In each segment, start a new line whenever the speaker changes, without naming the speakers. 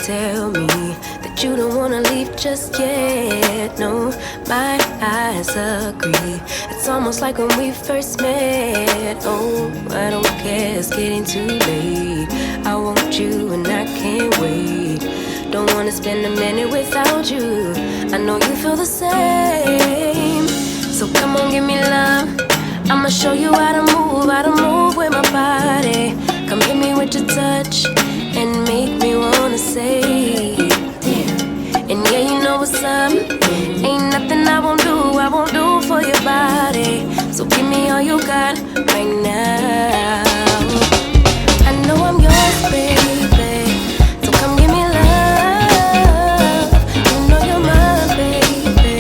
tell me that you don't wanna leave just yet. No, my eyes agree. It's almost like when we first met. Oh, I don't care, it's getting too late. I want you and I can't wait. Don't wanna spend a minute without you. I know you feel the same. So come on, give me love. I'ma show you how to move with my body. Come hit me with your touch and make me wanna say, damn. And yeah, you know what's up. Ain't nothing I won't do for your body. So give me all you got right now. I know I'm yours, baby. So come give me love. You know you're mine, baby.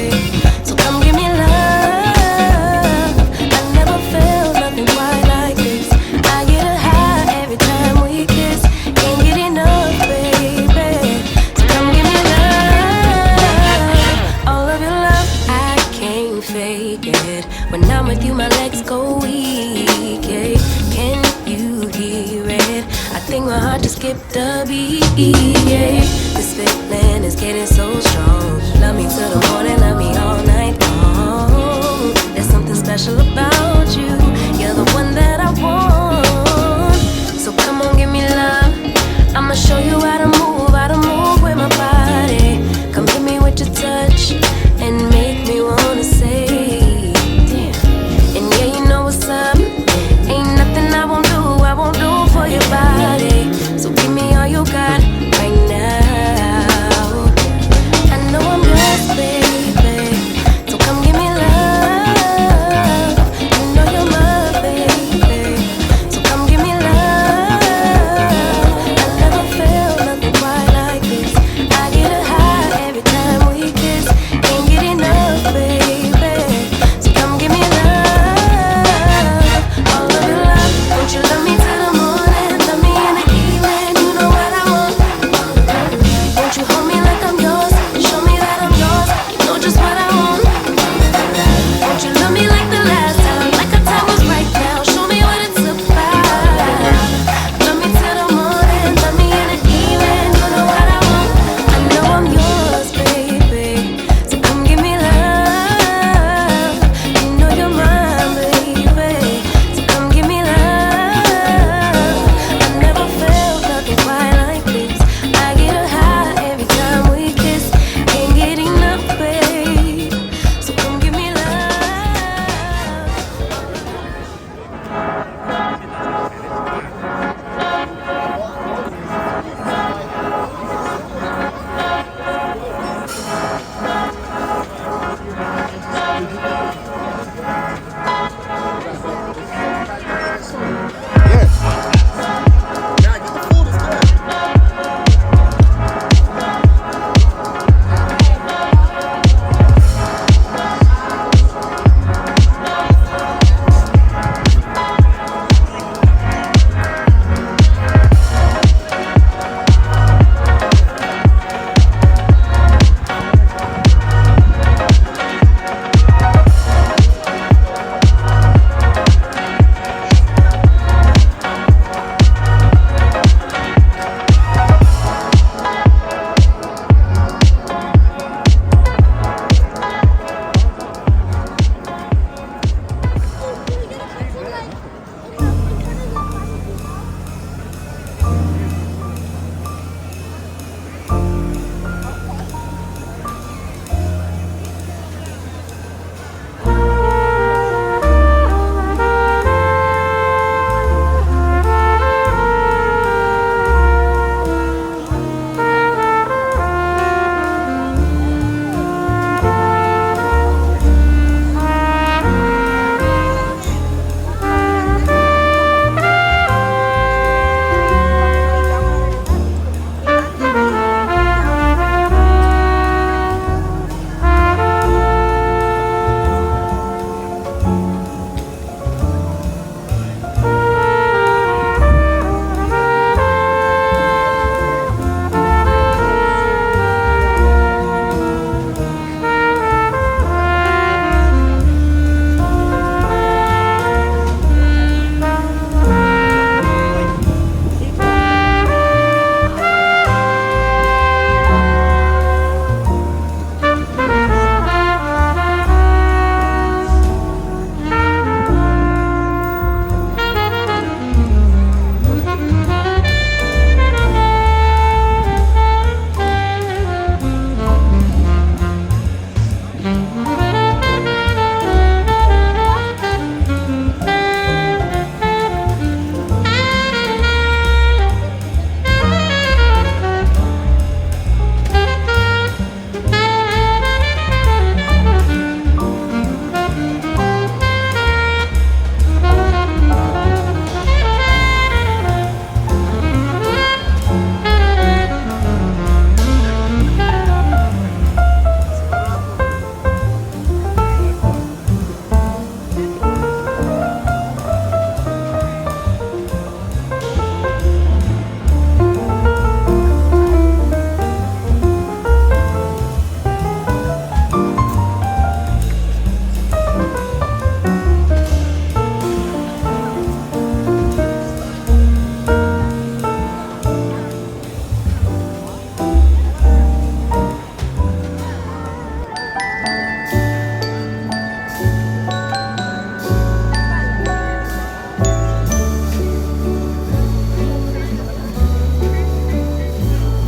So come give me love. I never felt nothing quite like this. I get a high every time we kiss. Can't get enough, baby. So come give me love. All of your love, I can't fake it. When I'm with you, my legs go weak, yeah. Can you hear it? I think my heart just skipped a beat, yeah. This feeling is getting so strong. Love me till the morning, love me all night long. There's something special about you. You're the one that I want. So come on, give me love. I'ma show you how to move with my body. Come hit me with your touch and make me wanna say, damn. And yeah, you know what's up. Ain't nothing I won't do for your body. So give me all you got right now.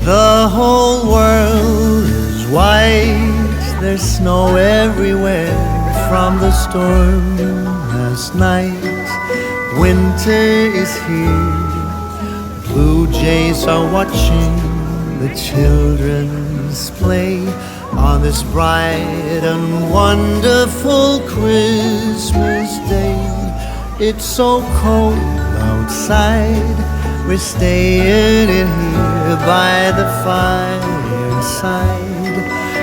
The whole world is white, there's snow everywhere from the storm last night. Winter is here, blue jays are watching the children's play on this bright and wonderful Christmas day. It's so cold outside, we're staying in here by the fireside.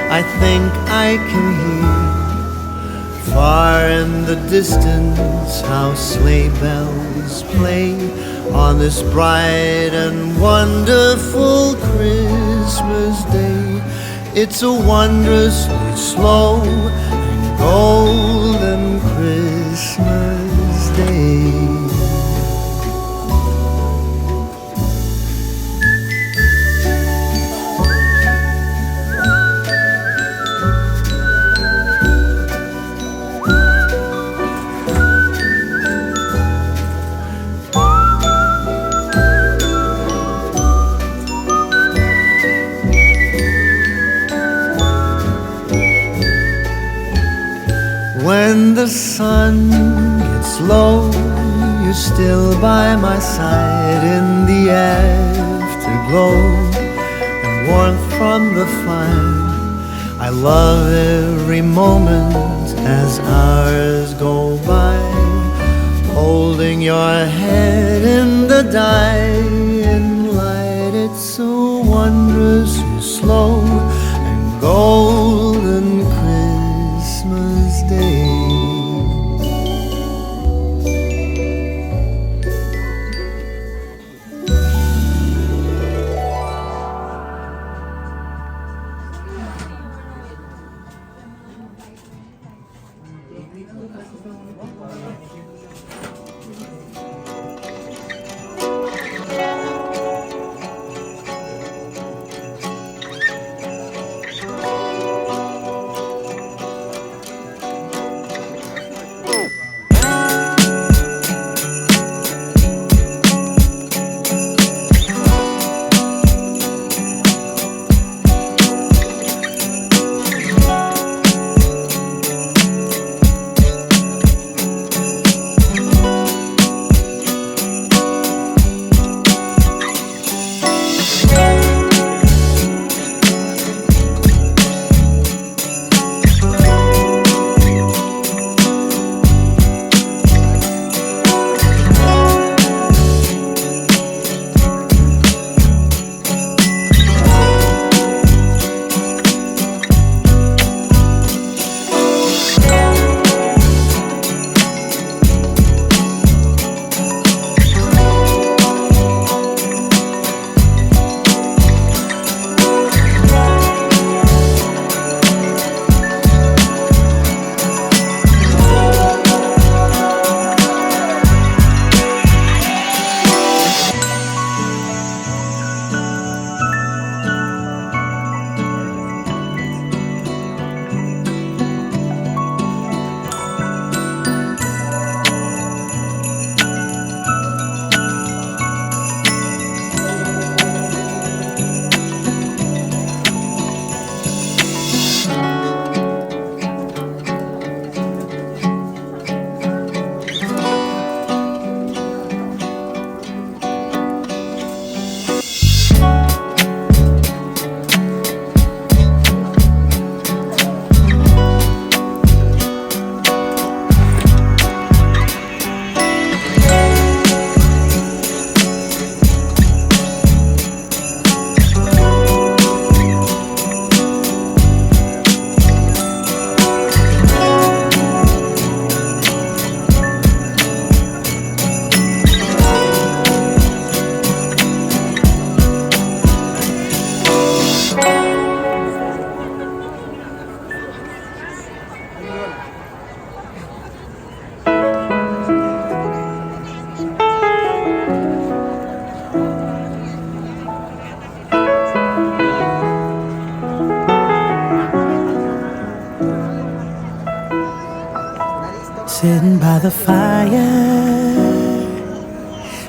I think I can hear far in the distance how sleigh bells play on this bright and wonderful Christmas day. It's a wondrously slow and golden Christmas day. When the sun gets low, you're still by my side in the afterglow and warmth from the fire. I love every moment as hours go by, holding your head in the dying light. It's so wondrously slow and golden Christmas Day.
Sitting by the fire,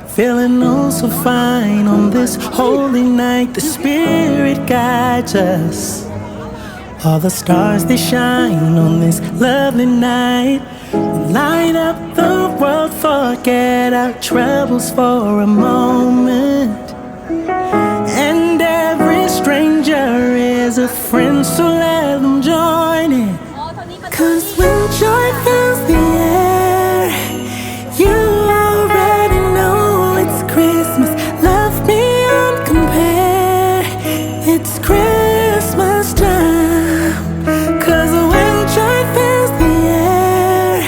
feeling oh so fine on this holy night. The Spirit guides us. All the stars they shine on this lovely night. Light up the world, forget our troubles for a moment. And every stranger is a friend, so let them join in. 'Cause when joy fills the air, you already know it's Christmas. Love beyond compare, it's Christmas time. 'Cause when joy fills the air,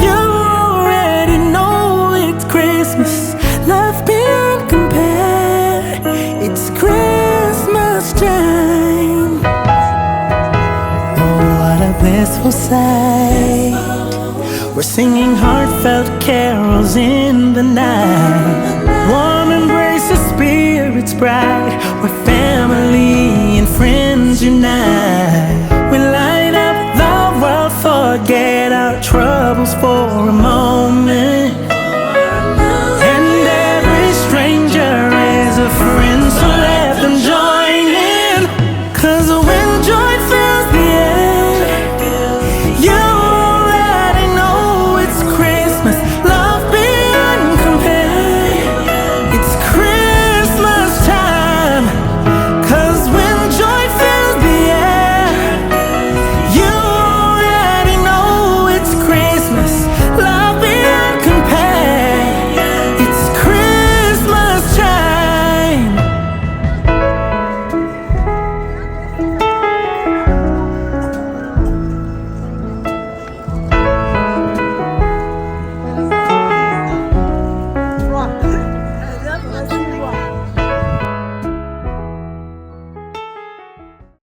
you already know it's Christmas. Love beyond compare, it's Christmas time. Oh, what a blissful sight. We're singing heartfelt carols in the night. Warm embrace of spirits bright, where family and friends unite.